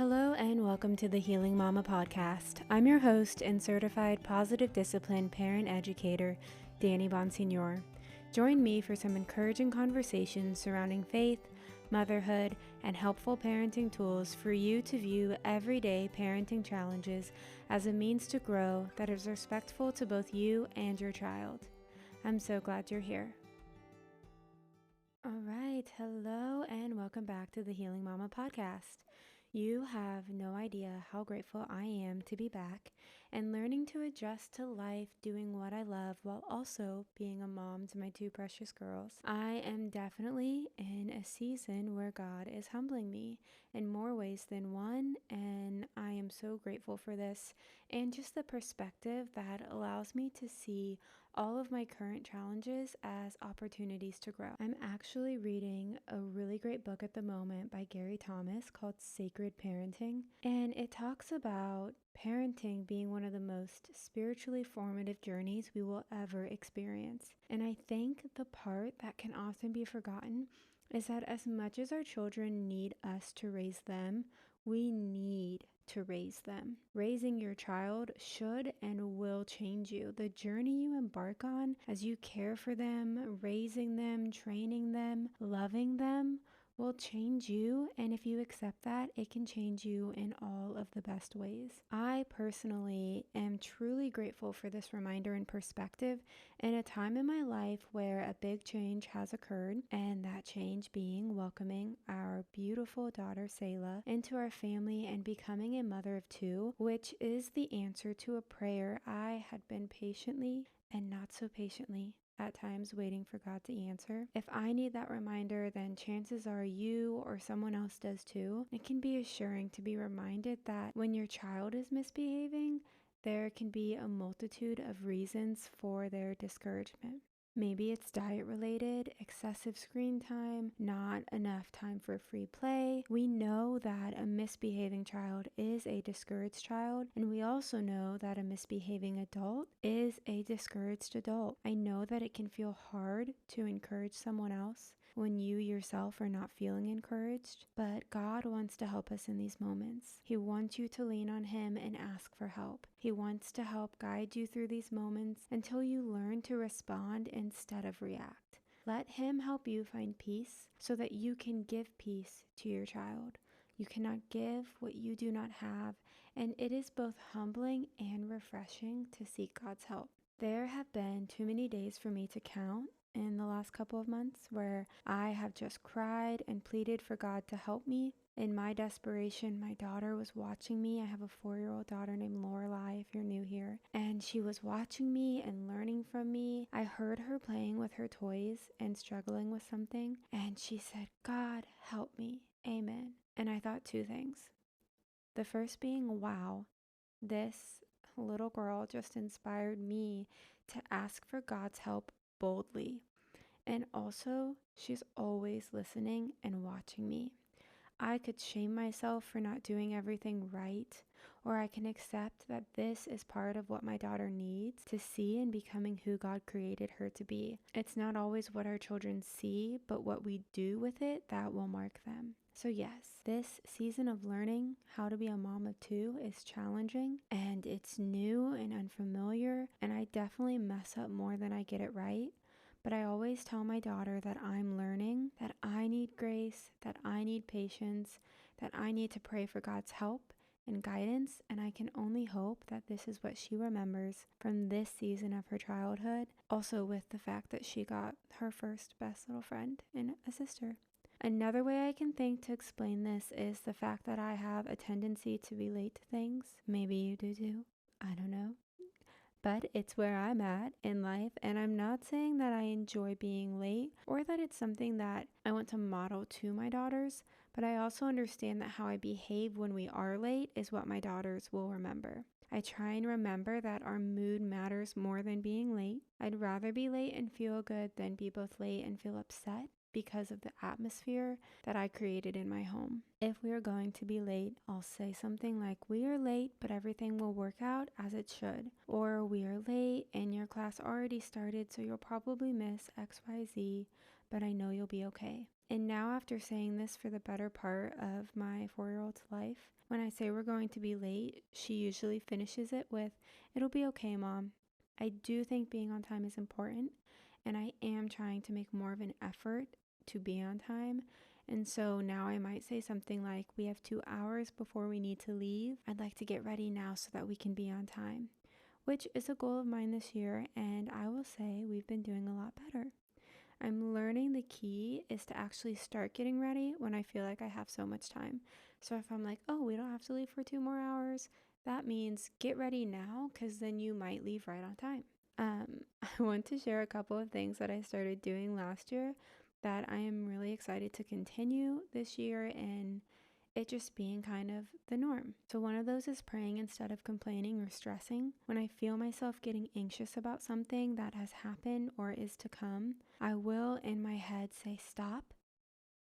Hello and welcome to the Healing Mama podcast. I'm your host and certified positive discipline parent educator, Danny Bonsignor. Join me for some encouraging conversations surrounding faith, motherhood, and helpful parenting tools for you to view everyday parenting challenges as a means to grow that is respectful to both you and your child. I'm so glad you're here. All right, hello and welcome back to the Healing Mama podcast. You have no idea how grateful I am to be back and learning to adjust to life doing what I love while also being a mom to my two precious girls. I am definitely in a season where God is humbling me in more ways than one, and I am so grateful for this and just the perspective that allows me to see all of my current challenges as opportunities to grow. I'm actually reading a really great book at the moment by Gary Thomas called Sacred Parenting, and it talks about parenting being one of the most spiritually formative journeys we will ever experience. And I think the part that can often be forgotten is that as much as our children need us to raise them, we need to raise them. Raising your child should and will change you. The journey you embark on as you care for them, raising them, training them, loving them will change you, and if you accept that, it can change you in all of the best ways. I personally am truly grateful for this reminder and perspective in a time in my life where a big change has occurred, and that change being welcoming our beautiful daughter Selah into our family and becoming a mother of two, which is the answer to a prayer I had been patiently and not so patiently at times waiting for God to answer. If I need that reminder, then chances are you or someone else does too. It can be assuring to be reminded that when your child is misbehaving, there can be a multitude of reasons for their discouragement. Maybe it's diet related, excessive screen time, not enough time for free play. We know that a misbehaving child is a discouraged child, and we also know that a misbehaving adult is a discouraged adult. I know that it can feel hard to encourage someone else when you yourself are not feeling encouraged, but God wants to help us in these moments. He wants you to lean on Him and ask for help. He wants to help guide you through these moments until you learn to respond instead of react. Let Him help you find peace so that you can give peace to your child. You cannot give what you do not have, and it is both humbling and refreshing to seek God's help. There have been too many days for me to count in the last couple of months where I have just cried and pleaded for God to help me. In my desperation, my daughter was watching me. I have a 4-year-old daughter named Lorelai, if you're new here. And she was watching me and learning from me. I heard her playing with her toys and struggling with something. And she said, "God, help me. Amen." And I thought two things. The first being, wow, this little girl just inspired me to ask for God's help boldly. And also, she's always listening and watching me. I could shame myself for not doing everything right, or I can accept that this is part of what my daughter needs to see in becoming who God created her to be. It's not always what our children see, but what we do with it that will mark them. So yes, this season of learning how to be a mom of two is challenging, and it's new and unfamiliar, and I definitely mess up more than I get it right. But I always tell my daughter that I'm learning, that I need grace, that I need patience, that I need to pray for God's help and guidance, and I can only hope that this is what she remembers from this season of her childhood, also with the fact that she got her first best little friend and a sister. Another way I can think to explain this is the fact that I have a tendency to be late to things. Maybe you do too. I don't know. But it's where I'm at in life, and I'm not saying that I enjoy being late or that it's something that I want to model to my daughters, but I also understand that how I behave when we are late is what my daughters will remember. I try and remember that our mood matters more than being late. I'd rather be late and feel good than be both late and feel upset because of the atmosphere that I created in my home. If we are going to be late, I'll say something like, "We are late, but everything will work out as it should." Or, "We are late and your class already started, so you'll probably miss XYZ, but I know you'll be okay." And now, after saying this for the better part of my 4-year-old's life, when I say we're going to be late, she usually finishes it with, "It'll be okay, Mom." I do think being on time is important, and I am trying to make more of an effort to be on time. And so now I might say something like, "We have 2 hours before we need to leave. I'd like to get ready now so that we can be on time," which is a goal of mine this year, and I will say we've been doing a lot better. I'm learning the key is to actually start getting ready when I feel like I have so much time. So if I'm like, "Oh, we don't have to leave for 2 more hours," that means get ready now, because then you might leave right on time. I want to share a couple of things that I started doing last year that I am really excited to continue this year, and it just being kind of the norm. So one of those is praying instead of complaining or stressing. When I feel myself getting anxious about something that has happened or is to come, I will in my head say stop,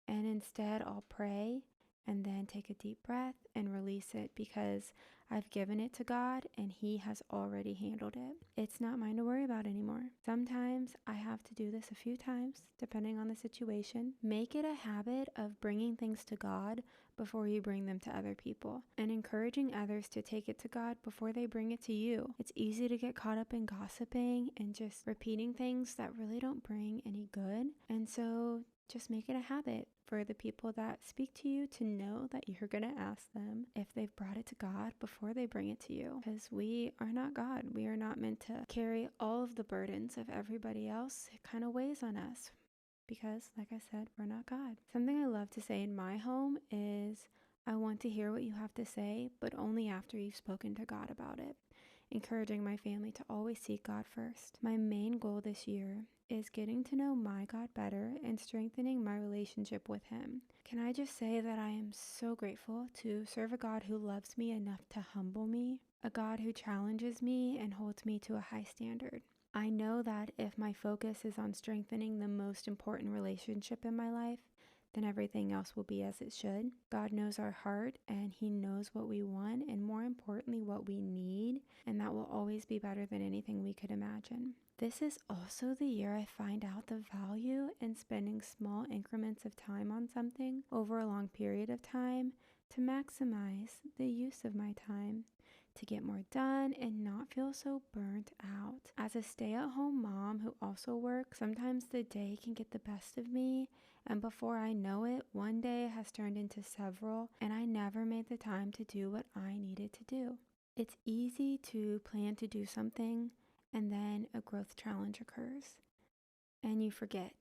and instead I'll pray and then take a deep breath and release it, because I've given it to God and He has already handled it. It's not mine to worry about anymore. Sometimes I have to do this a few times, depending on the situation. Make it a habit of bringing things to God before you bring them to other people, and encouraging others to take it to God before they bring it to you. It's easy to get caught up in gossiping and just repeating things that really don't bring any good. And so just make it a habit for the people that speak to you to know that you're going to ask them if they've brought it to God before they bring it to you. Because we are not God. We are not meant to carry all of the burdens of everybody else. It kind of weighs on us because, like I said, we're not God. Something I love to say in my home is, "I want to hear what you have to say, but only after you've spoken to God about it," encouraging my family to always seek God first. My main goal this year is getting to know my God better and strengthening my relationship with Him. Can I just say that I am so grateful to serve a God who loves me enough to humble me, a God who challenges me and holds me to a high standard. I know that if my focus is on strengthening the most important relationship in my life, then everything else will be as it should. God knows our heart, and He knows what we want, and more importantly, what we need, and that will always be better than anything we could imagine. This is also the year I find out the value in spending small increments of time on something over a long period of time to maximize the use of my time, to get more done and not feel so burnt out. As a stay-at-home mom who also works, sometimes the day can get the best of me, and before I know it, one day has turned into several, and I never made the time to do what I needed to do. It's easy to plan to do something, and then a growth challenge occurs, and you forget.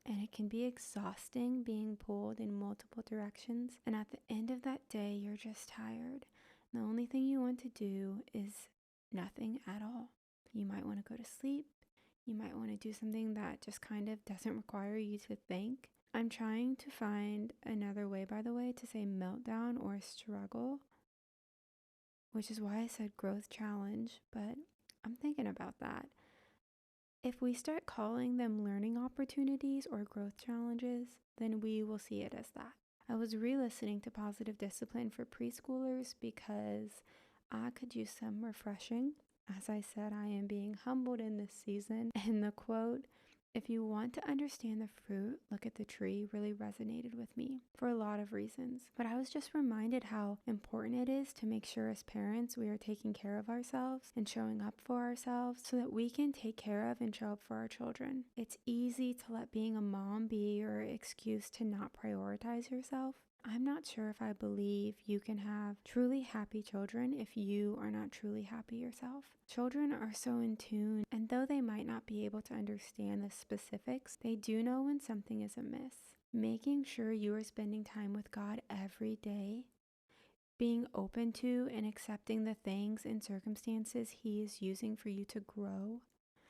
And it can be exhausting being pulled in multiple directions, and at the end of that day, you're just tired. The only thing you want to do is nothing at all. You might want to go to sleep. You might want to do something that just kind of doesn't require you to think. I'm trying to find another way, by the way, to say meltdown or struggle, which is why I said growth challenge, but I'm thinking about that. If we start calling them learning opportunities or growth challenges, then we will see it as that. I was re-listening to Positive Discipline for preschoolers because I could use some refreshing. As I said, I am being humbled in this season. And the quote, "If you want to understand the fruit, look at the tree," really resonated with me for a lot of reasons. But I was just reminded how important it is to make sure as parents we are taking care of ourselves and showing up for ourselves so that we can take care of and show up for our children. It's easy to let being a mom be your excuse to not prioritize yourself. I'm not sure if I believe you can have truly happy children if you are not truly happy yourself. Children are so in tune, and though they might not be able to understand the specifics, they do know when something is amiss. Making sure you are spending time with God every day, being open to and accepting the things and circumstances He is using for you to grow,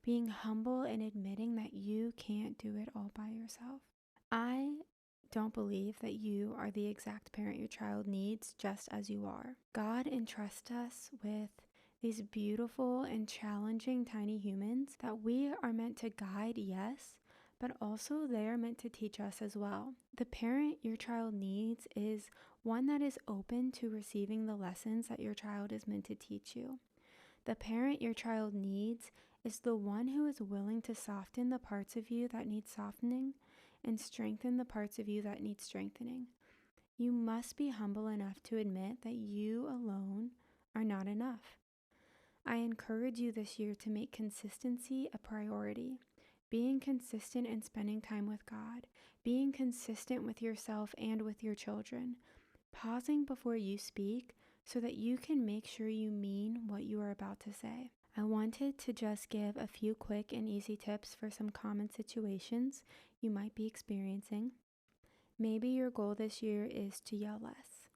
being humble and admitting that you can't do it all by yourself. I don't believe that you are the exact parent your child needs just as you are. God entrusts us with these beautiful and challenging tiny humans that we are meant to guide, yes, but also they are meant to teach us as well. The parent your child needs is one that is open to receiving the lessons that your child is meant to teach you. The parent your child needs is the one who is willing to soften the parts of you that need softening and strengthen the parts of you that need strengthening. You must be humble enough to admit that you alone are not enough. I encourage you this year to make consistency a priority. Being consistent in spending time with God, being consistent with yourself and with your children, pausing before you speak so that you can make sure you mean what you are about to say. I wanted to just give a few quick and easy tips for some common situations you might be experiencing. Maybe your goal this year is to yell less.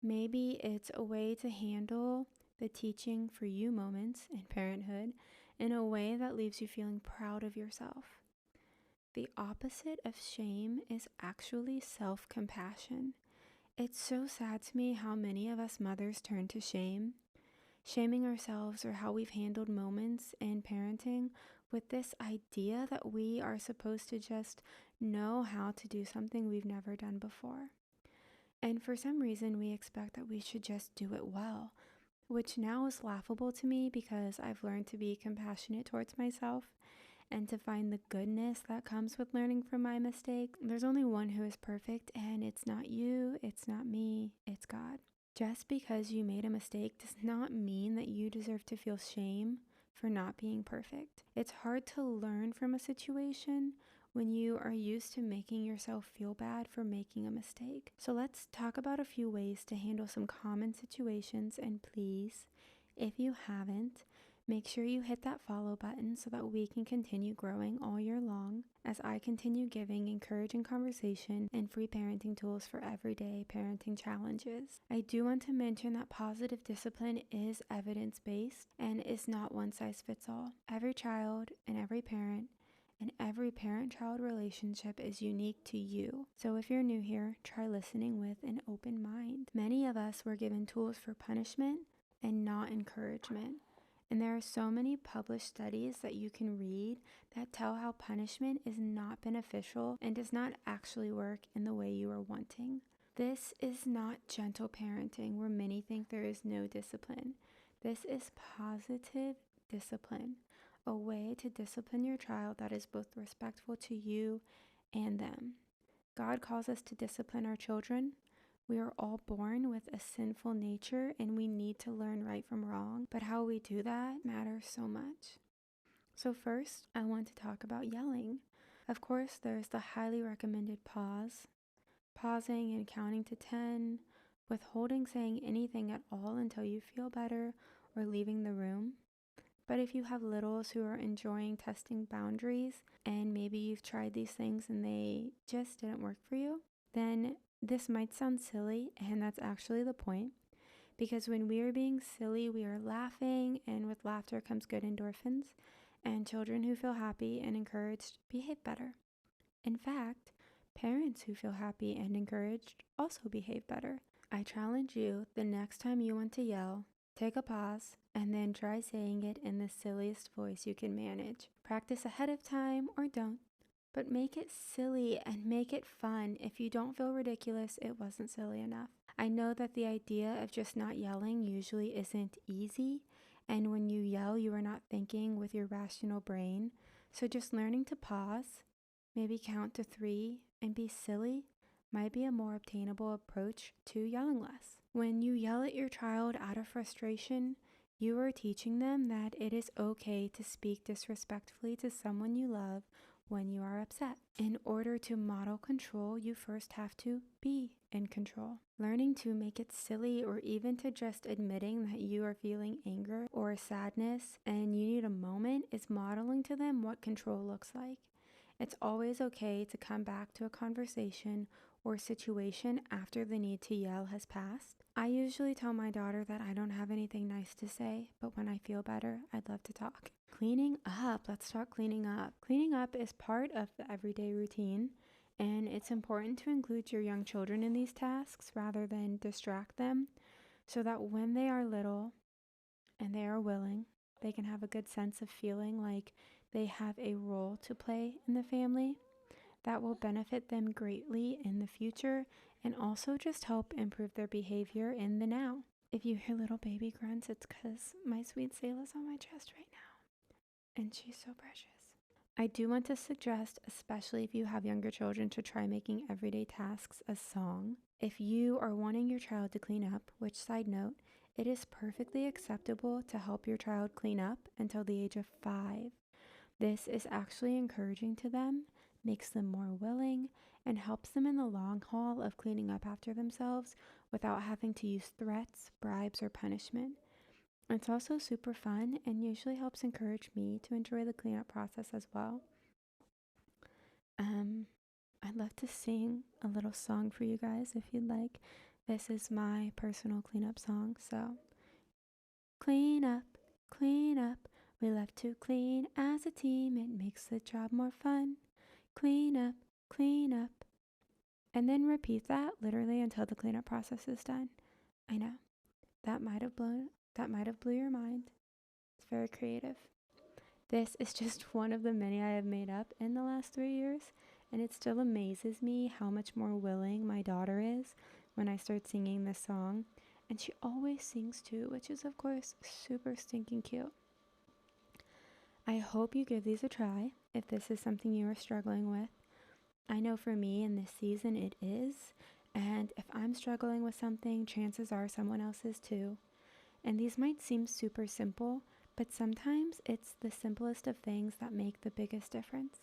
Maybe it's a way to handle the teaching for you moments in parenthood in a way that leaves you feeling proud of yourself. The opposite of shame is actually self-compassion. It's so sad to me how many of us mothers turn to shame, shaming ourselves or how we've handled moments in parenting with this idea that we are supposed to just know how to do something we've never done before. And for some reason, we expect that we should just do it well, which now is laughable to me because I've learned to be compassionate towards myself and to find the goodness that comes with learning from my mistake. There's only one who is perfect, and it's not you, it's not me, it's God. Just because you made a mistake does not mean that you deserve to feel shame for not being perfect. It's hard to learn from a situation when you are used to making yourself feel bad for making a mistake. So let's talk about a few ways to handle some common situations, and please, if you haven't, make sure you hit that follow button so that we can continue growing all year long as I continue giving encouraging conversation and free parenting tools for everyday parenting challenges. I do want to mention that positive discipline is evidence-based and is not one size fits all. Every child and every parent-child relationship is unique to you. So if you're new here, try listening with an open mind. Many of us were given tools for punishment and not encouragement. And there are so many published studies that you can read that tell how punishment is not beneficial and does not actually work in the way you are wanting. This is not gentle parenting where many think there is no discipline. This is positive discipline, a way to discipline your child that is both respectful to you and them. God calls us to discipline our children. We are all born with a sinful nature and we need to learn right from wrong, but how we do that matters so much. So first, I want to talk about yelling. Of course, there's the highly recommended pause, pausing and counting to 10, withholding saying anything at all until you feel better, or leaving the room. But if you have littles who are enjoying testing boundaries and maybe you've tried these things and they just didn't work for you, then this might sound silly, and that's actually the point, because when we are being silly, we are laughing, and with laughter comes good endorphins, and children who feel happy and encouraged behave better. In fact, parents who feel happy and encouraged also behave better. I challenge you, the next time you want to yell, take a pause, and then try saying it in the silliest voice you can manage. Practice ahead of time or don't. But make it silly and make it fun. If you don't feel ridiculous, it wasn't silly enough. I know that the idea of just not yelling usually isn't easy, and when you yell, you are not thinking with your rational brain. So just learning to pause, maybe count to 3, and be silly might be a more obtainable approach to yelling less. When you yell at your child out of frustration, you are teaching them that it is okay to speak disrespectfully to someone you love when you are upset. In order to model control, you first have to be in control. Learning to make it silly, or even to just admitting that you are feeling anger or sadness and you need a moment, is modeling to them what control looks like. It's always okay to come back to a conversation or situation after the need to yell has passed. I usually tell my daughter that I don't have anything nice to say, but when I feel better, I'd love to talk. Cleaning up. Let's talk cleaning up. Cleaning up is part of the everyday routine, and it's important to include your young children in these tasks rather than distract them, so that when they are little and they are willing, they can have a good sense of feeling like they have a role to play in the family. That will benefit them greatly in the future and also just help improve their behavior in the now. If you hear little baby grunts, it's because my sweet Selah is on my chest right now, and she's so precious. I do want to suggest, especially if you have younger children, to try making everyday tasks a song. If you are wanting your child to clean up, which, side note, it is perfectly acceptable to help your child clean up until the age of 5. This is actually encouraging to them, makes them more willing, and helps them in the long haul of cleaning up after themselves without having to use threats, bribes, or punishment. It's also super fun and usually helps encourage me to enjoy the cleanup process as well. I'd love to sing a little song for you guys if you'd like. This is my personal cleanup song, so clean up, clean up. We love to clean as a team. It makes the job more fun. Clean up, clean up. And then repeat that literally until the cleanup process is done. I know. That might have blew your mind. It's very creative. This is just one of the many I have made up in the last 3 years, and it still amazes me how much more willing my daughter is when I start singing this song. And she always sings too, which is of course super stinking cute. I hope you give these a try if this is something you are struggling with. I know for me in this season it is, and if I'm struggling with something, chances are someone else is too. And these might seem super simple, but sometimes it's the simplest of things that make the biggest difference.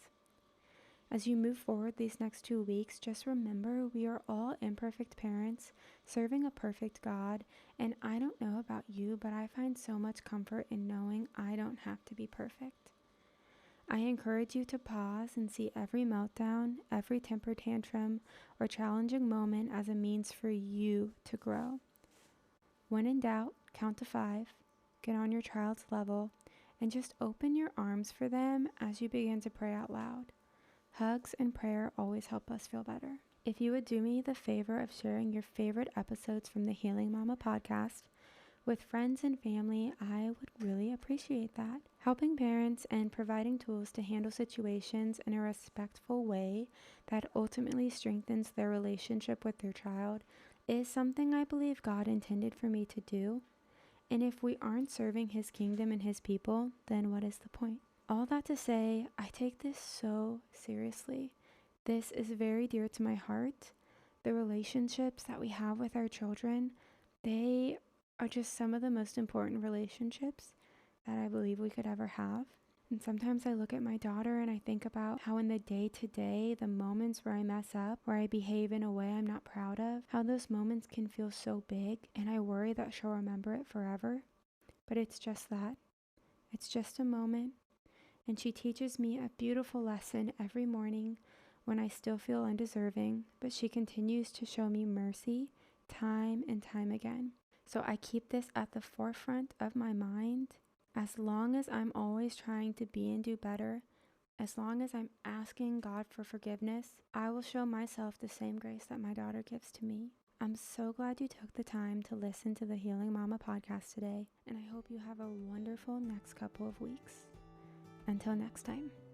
As you move forward these next 2 weeks, just remember we are all imperfect parents serving a perfect God, and I don't know about you, but I find so much comfort in knowing I don't have to be perfect. I encourage you to pause and see every meltdown, every temper tantrum, or challenging moment as a means for you to grow. When in doubt, count to 5, get on your child's level, and just open your arms for them as you begin to pray out loud. Hugs and prayer always help us feel better. If you would do me the favor of sharing your favorite episodes from the Healing Mama podcast with friends and family, I would really appreciate that. Helping parents and providing tools to handle situations in a respectful way that ultimately strengthens their relationship with their child is something I believe God intended for me to do. And if we aren't serving His kingdom and His people, then what is the point? All that to say, I take this so seriously. This is very dear to my heart. The relationships that we have with our children, they are just some of the most important relationships that I believe we could ever have. And sometimes I look at my daughter and I think about how in the day-to-day, the moments where I mess up, where I behave in a way I'm not proud of, how those moments can feel so big, and I worry that she'll remember it forever. But it's just that. It's just a moment. And she teaches me a beautiful lesson every morning when I still feel undeserving, but she continues to show me mercy time and time again. So I keep this at the forefront of my mind. As long as I'm always trying to be and do better, as long as I'm asking God for forgiveness, I will show myself the same grace that my daughter gives to me. I'm so glad you took the time to listen to the Healing Mama podcast today, and I hope you have a wonderful next couple of weeks. Until next time.